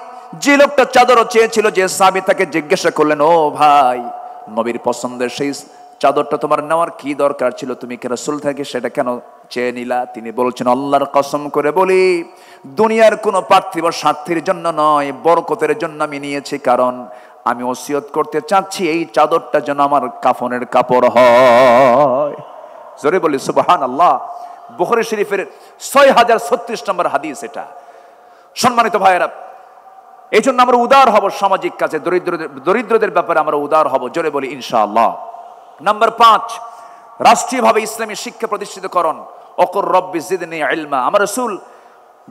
যে লোকটা চাদর চেয়েছিল, যে সাহাবী তাকে জিজ্ঞাসা করলেন, ও ভাই, নবীর পছন্দের সেই চাদরটা তোমার নেওয়ার কি দরকার ছিল? তুমি কি রাসূল থেকে সেটা কেন চেয়ে নিলা? তিনি বলছেন, আল্লাহর কসম করে বলি, দুনিয়ার কোনো পার্থিব স্বার্থের জন্য নয়, বরকতের জন্য আমি নিয়েছি। কারণ আমি ওসিয়ত করতে চাচ্ছি এই চাদরটা যেন আমার কাফনের কাপড় হয়। জোরে বলি সুবহানাল্লাহ। বুখারী শরীফের 6036 নম্বর হাদিস এটা। সম্মানিত ভাইয়েরা, এই জন্য আমরা উদার হব সামাজিক কাজে, দরিদ্রদের ব্যাপারে আমরা উদার হব। জোরে বলি ইনশাআল্লাহ। নাম্বার 5, রাষ্ট্রীয়ভাবে ইসলামী শিক্ষা প্রতিষ্ঠিতকরণ। অকুর রব্বি জিদনি ইলমা। আমার রাসূল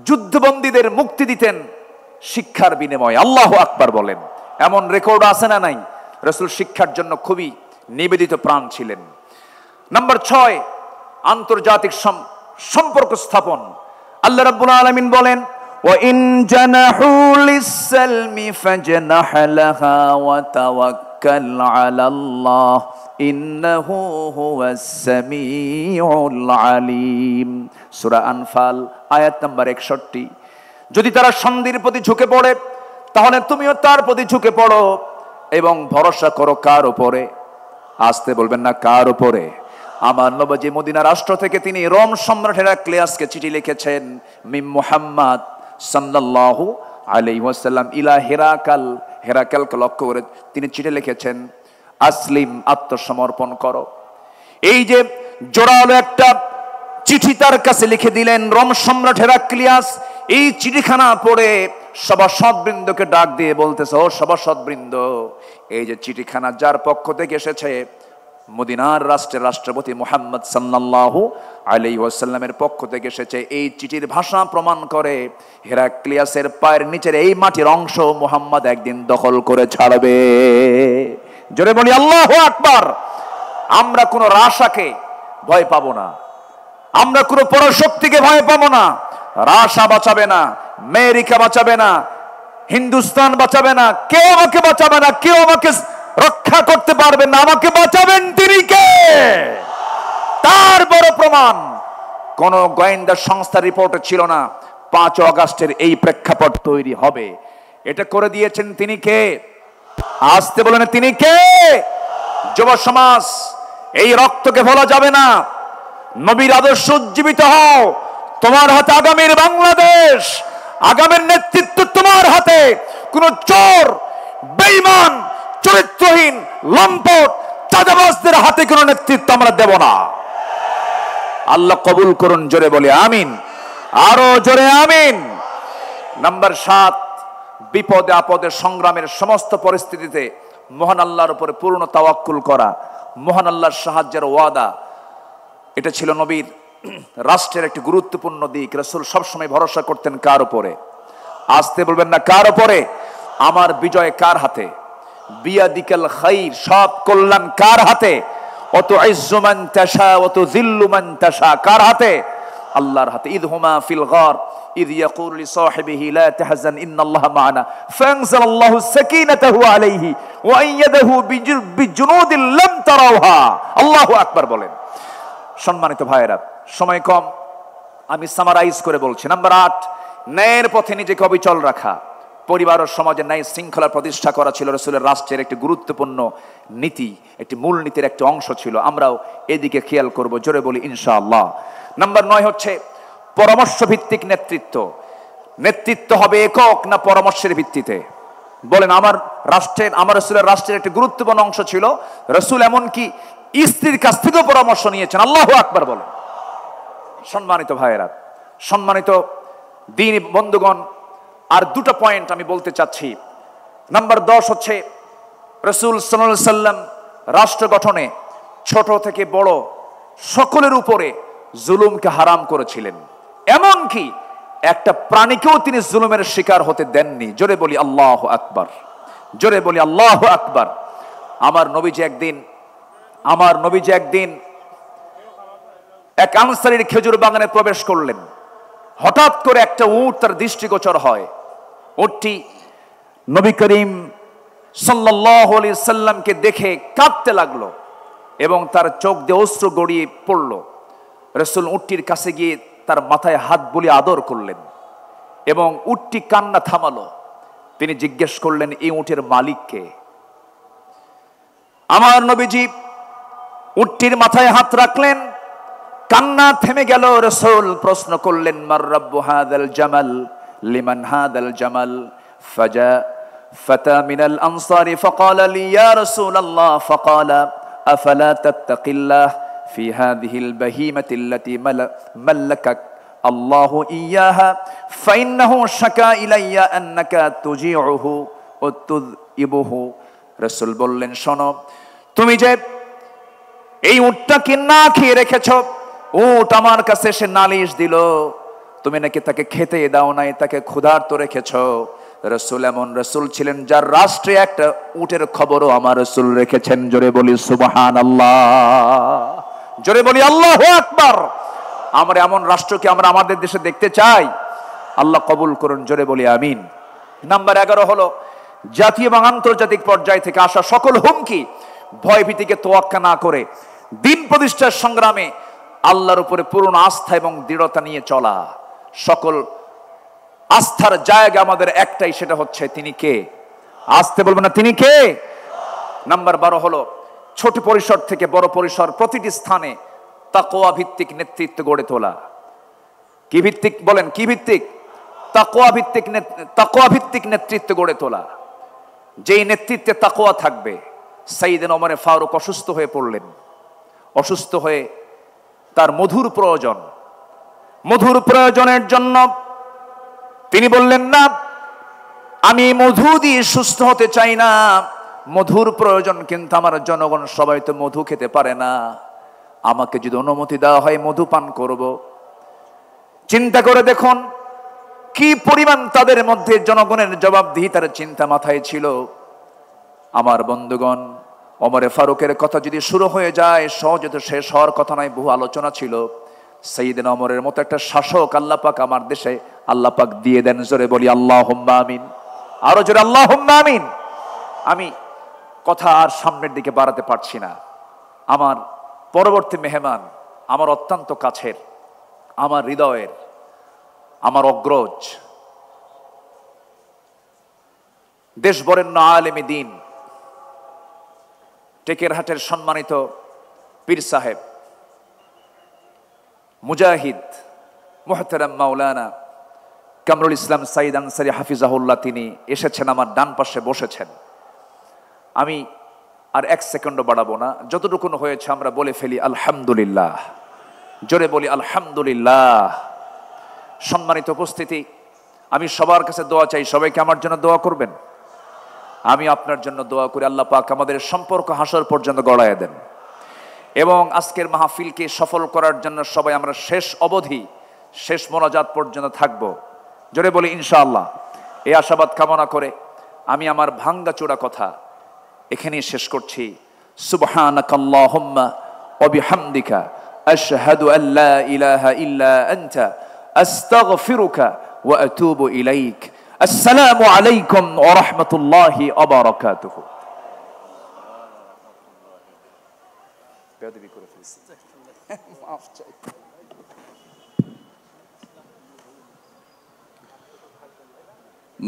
যুদ্ধবন্দীদের মুক্তি দিতেন শিক্ষার বিনিময়ে। আল্লাহু আকবার বলেন। এমন রেকর্ড আছে না নাই? রাসূল শিক্ষার জন্য খুবই নিবেদিত প্রাণ ছিলেন। নাম্বার 6, আন্তর্জাতিক সম্পর্ক স্থাপন। আল্লাহ রাব্বুল আলামিন বলেন, وَإِن جَنَحُوا لِلسَّلْمِ فَاجْنَحْ لَهَا وَتَوَكَّلْ عَلَى اللَّهِ إِنَّهُ هُوَ السَّمِيعُ الْعَلِيمُ। সূরা আনফাল আয়াত নাম্বার 61। যদি তারা সন্ধির প্রতি ঝুঁকে পড়ে, তাহলে তুমিও তার প্রতি ঝুঁকে পড়ো এবং ভরসা করো কার উপরে? আসতে বলবেন না, কার উপরে? আমার নবী মদিনা রাষ্ট্র থেকে তিনি রোম সম্রাট হেরাক্লিয়াসকে চিঠি লিখেছেন, মিম মুহাম্মদ সাল্লাল্লাহু আলাইহি ওয়াসাল্লাম ইলা হেরাকাল। হেরাকালকে লক্ষ্য করে তিনি চিঠি লিখেছেন, আসলিম, আত্মসমর্পণ করো। এই যে জোরালো একটা চিঠি তার কাছে লিখে দিলেন রোম সম্রাট হেরাক্লিয়াস। এই চিঠিখানা পড়ে সভাসদবৃন্দকে ডাক দিয়ে বলতেছে, ও সভাসদবৃন্দ, এই যে চিঠিখানা যার পক্ষ থেকে এসেছে, মদিনার রাষ্ট্রের রাষ্ট্রপতি মুহাম্মদ সাল্লাল্লাহু আলাইহি ওয়াসাল্লামের পক্ষ থেকে এসেছে। এই চিঠির ভাষা প্রমাণ করে হেরাক্লিয়াসের পায়ের নিচের এই মাটির অংশ মুহাম্মদ একদিন দখল করে ছাড়বে। জোরে বলি আল্লাহু আকবার। আমরা কোনো রাশাকে ভয় পাবো না, আমরা কোনো পরশক্তিকে ভয় পাবো না। রাশা বাঁচাবে না, আমেরিকা বাঁচাবে না, হিন্দুস্তান বাঁচাবে না, কেউ আমাকে বাঁচাবে না, কেউ আমাকে রক্ষা করতে পারবেন না। আমাকে বাঁচাবেন তিনি কে? তার বড় প্রমাণ কোন গোয়েন্দা সংস্থার রিপোর্টে ছিল না 5 আগস্টের এই প্রেক্ষাপট তৈরি হবে। এটা করে দিয়েছেন তিনি কে? আসতে বলেন, তিনি কে? যুব সমাজ, এই রক্তকে ভোলা যাবে না। নবীর আদর্শ উজ্জীবিত হও। তোমার হাতে আগামীর বাংলাদেশ, আগামীর নেতৃত্ব তোমার হাতে। কোন চোর, বেঈমান, চরিত্রহীন, লম্পট, চাঁদাবাজদের হাতে কোনো নেতৃত্ব আমরা দেব না। আল্লাহ কবুল করুন। জোরে বলি আমিন, আরো জোরে আমিন। নাম্বার 7, বিপদে আপদে সংগ্রামের সমস্ত পরিস্থিতিতে মহান আল্লাহর উপরে পূর্ণ তাওয়াক্কুল করা, মহান আল্লাহর সাহায্যের ওয়াদা। এটা ছিল নবীর রাষ্ট্রের একটি গুরুত্বপূর্ণ দিক। রাসূল সবসময় ভরসা করতেন কার উপরে? আসতে বলবেন না, কার উপরে? আমার বিজয় কার হাতে? বিয়াদিকাল খাইর, সব কল্যাণ কার হাতে? অত ইজ্জু মান তাশা ওয়া তুযিল্লু মান তাশা, কার হাতে? আল্লাহর হাতে। ইদ হুমা ফিল গার ইদ ইয়াকুলু লিসাহিবিহি লা তাহজান ইন্নাল্লাহা মা'ানা ফাআনজালাল্লাহু সাকিনাতাহু আলাইহি ওয়া আইয়াদাহু বিজুনুদিন লাম তারাওহা। আল্লাহু আকবার বলেন। সম্মানিত ভাইয়েরা, সময় কম, আমি সামারাইজ করে বলছি। নাম্বার 8, ন্যায়ের পথে নিজেকে অবিচল রাখা। পরিবার ও সমাজে ন্যায় শৃঙ্খলা প্রতিষ্ঠা করা ছিল রাসূলের রাষ্ট্রের একটি গুরুত্বপূর্ণ নীতি, একটি মূলনীতির একটি অংশ ছিল। আমরাও এদিকে খেয়াল করব, জোরে বলি ইনশাআল্লাহ। নাম্বার 9 হচ্ছে পরামর্শ ভিত্তিক নেতৃত্ব। নেতৃত্ব হবে একক না পরামর্শের ভিত্তিতে? বলেন, আমার রাসূলের রাষ্ট্রের একটি গুরুত্বপূর্ণ অংশ ছিল রাসূল এমনকি স্ত্রীর কাছ থেকেও পরামর্শ নিয়েছেন। আল্লাহু আকবার বলেন। সম্মানিত ভাইয়েরা, সম্মানিত দ্বীনি বন্ধুগণ, আর দুটো পয়েন্ট আমি বলতে চাচ্ছি। নাম্বার 10 হচ্ছে রাসূল সাল্লাল্লাহু আলাইহি সাল্লাম রাষ্ট্র গঠনে ছোট থেকে বড় সকলের উপরে জুলুমকে হারাম করেছিলেন। এমনকি একটা প্রাণীকেও তিনি জুলুমের শিকার হতে দেননি। জোরে বলি আল্লাহু আকবার, জোরে বলি আল্লাহু আকবার। আমার নবীজি একদিন এক আনসারীর খেজুর বাগানে প্রবেশ করলেন। হঠাৎ করে একটা উট তার দৃষ্টিগোচর হয়। উটটি নবী করিম সাল্লাল্লাহু আলাইহি সাল্লামকে দেখে কাঁদতে লাগলো এবং তার চোখ দিয়ে অশ্রু গড়িয়ে পড়ল। রাসূল উটটির কাছে গিয়ে তার মাথায় হাত বুলিয়ে আদর করলেন এবং উটটি কান্না থামালো। তিনি জিজ্ঞেস করলেন, এই উটের মালিক কে? আমার নবীজি উটটির মাথায় হাত রাখলেন, কান্না থেমে গেল। রাসূল প্রশ্ন করলেন, মার রাব্বু হাযাল জামাল লিমান হাযাল জামাল? ফাজা ফাতা মিনাল আনসারি ফাকালা লি ইয়া রাসূলাল্লাহ ফাকালা আফালা তাত্তাকিল্লাহ ফি হাযিহিল বাহিমাতি আল্লাতী মাল্লাকাক আল্লাহু ইয়াহা ফাইন্নাহু শাকা ইলাইয়া আন্নাকা তুজিউহু ওয়া তুযইবুহু। রাসূল বললেন, শোনো, তুমি যে এই উটটাকে না খেয়ে রেখেছো, উট আমার কাছে এসে নালিশ দিল তুমি নাকি তাকে খেতে দাও নাই, তাকে ক্ষুধার্ত রেখেছো। রাসূল এমন রাসূল ছিলেন যার রাষ্ট্রে একটা উটের খবরও আমার রাসূল রেখেছেন। জোরে বলি সুবহানাল্লাহ, জোরে বলি আল্লাহু আকবার। আমরা এমন রাষ্ট্রকে আমরা আমাদের দেশে দেখতে চাই। আল্লাহ কবুল করুন, জোরে বলি আমিন। নাম্বার 11 হলো জাতীয় এবং আন্তর্জাতিক পর্যায় থেকে আসা সকল হুমকি ভয়ভীতিকে তোয়াক্কা না করে দিন প্রতিষ্ঠার সংগ্রামে আল্লাহর উপরে পূর্ণ আস্থা এবং দৃঢ়তা নিয়ে চলা। সকল আস্থার জায়গা আমাদের একটাই, সেটা হচ্ছে তিনি কে? আসতে বলবো না, তিনি কে? নাম্বার 12 হলো ছোট পরিসর থেকে বড় পরিসর প্রতিটি স্থানে তাকওয়া ভিত্তিক নেতৃত্ব গড়ে তোলা। কি ভিত্তিক? বলেন, কি ভিত্তিক? তাকওয়া ভিত্তিক নেতৃত্ব গড়ে তোলা। যেই নেতৃত্বে তাকওয়া থাকবে। সাইয়েদনা ওমর ফারুক অসুস্থ হয়ে পড়লেন। অসুস্থ হয়ে তার মধুর প্রয়োজনের জন্য তিনি বললেন, না, আমি মধু দিয়ে সুস্থ হতে চাই না। মধুর প্রয়োজন, কিন্তু আমার জনগণ সবাই তো মধু খেতে পারে না। আমাকে যদি অনুমতি দেওয়া হয় মধু পান করব। চিন্তা করে দেখুন কি পরিমাণ তাদের মধ্যে জনগণের জবাবদিহিতার চিন্তা মাথায় ছিল। আমার বন্ধুগণ, ওমর ফারুকের কথা যদি শুরু হয়ে যায় সহজে তো শেষ হওয়ার কথা নয়, বহু আলোচনা ছিল। সাইয়েদনা ওমরের মতো একটা শাসক আল্লাহ পাক আমার দেশে আল্লাহ পাক দিয়ে দেন। জোরে বলি আল্লাহুম্মা আমিন, আরো জোরে আল্লাহুম্মা আমিন। আমি কথা আর সামনের দিকে বাড়াতে পারছি না। আমার পরবর্তী মেহমান আমার অত্যন্ত কাছের, আমার হৃদয়ের, আমার অগ্রজ, দেশ বরেণ্য আলেমে দ্বীন, টেকেরহাটের সম্মানিত পীর সাহেব, মুজাহিদ, মুহতারাম মাওলানা কামরুল ইসলাম সাইদ আনসারী হাফিজাহুল্লাহ, তিনি এসেছেন, আমার ডান পাশে বসেছেন। আমি আর এক সেকেন্ডও বাড়াবো না, যতটুকু হয়েছে আমরা বলে ফেলি আলহামদুলিল্লাহ। জোরে বলি আলহামদুলিল্লাহ। সম্মানিত উপস্থিতি, আমি সবার কাছে দোয়া চাই, সবাইকে আমার জন্য দোয়া করবেন। আমি আপনার জন্য দোয়া করি আল্লাহ পাক আমাদের সম্পর্ক হাসর পর্যন্ত গড়ায় দেন এবং আজকের মাহফিলকে সফল করার জন্য সবাই আমরা শেষ অবধি, শেষ মোনাজাত পর্যন্ত থাকব। জোরে বলি ইনশাআল্লাহ। এই আশাবাদ কামনা করে আমি আমার ভাঙ্গাচোরা কথা এখানেই শেষ করছি। সুবহানাকাল্লাহুম্মা ওয়া বিহামদিকা আশহাদু আল্লা ইলাহা ইল্লা আনতা আস্তাগফিরুকা ওয়া আতুবু ইলাইক। আসসালামু আলাইকুম ওয়া রাহমাতুল্লাহি ওয়া বারাকাতুহু।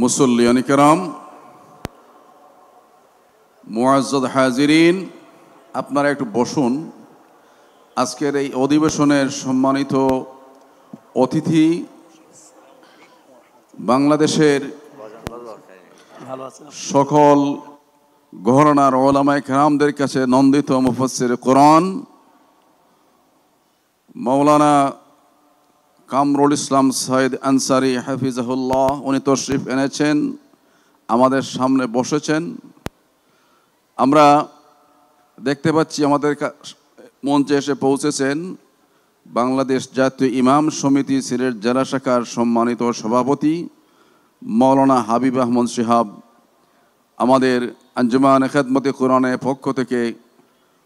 মুসল্লিয়ান কিরাম, মুআজ্জাদ হাজিরিন, আপনারা একটু বসুন। আজকের এই অধিবেশনের সম্মানিত অতিথি, বাংলাদেশের সকল ঘরানার উলামায়ে কেরামদের কাছে নন্দিত মুফাসসির কোরআন মাওলানা কামরুল ইসলাম সৈয়দ আনসারী হাফিজাহুল্লাহ, উনি তশরিফ এনেছেন, আমাদের সামনে বসেছেন। আমরা দেখতে পাচ্ছি আমাদের মঞ্চে এসে পৌঁছেছেন বাংলাদেশ জাতীয় ইমাম সমিতি সিলেট জেলা শাখার সম্মানিত সভাপতি মাওলানা হাবিব আহমদ শিহাব। আমাদের আঞ্জুমান খেদমতে কোরআনের পক্ষ থেকে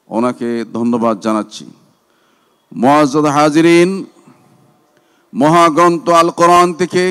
ওনাকে ধন্যবাদ জানাচ্ছি। মুআজ্জাদ হাজিরিন, মহাগ্রন্থ আল কোরআন থেকে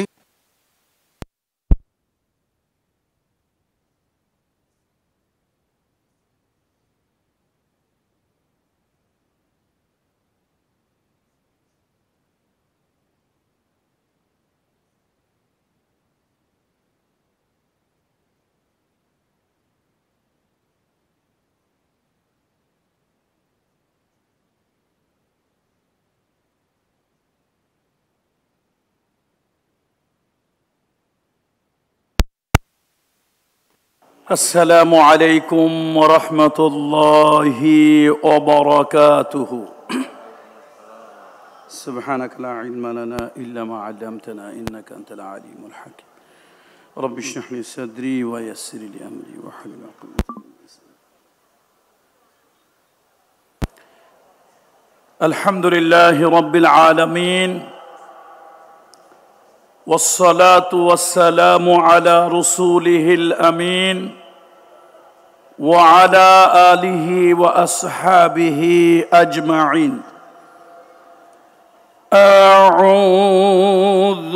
السلام عليكم ورحمة الله وبركاته. سبحانك لا علم لنا إلا ما علمتنا إنك أنت العليم الحكيم. رب اشرح لي صدري ويسر لي أمري واحلل عقدة من لساني. الحمد لله رب العالمين، والصلاة والسلام على رسوله الأمين وعلى آله وأصحابه أجمعين. أعوذ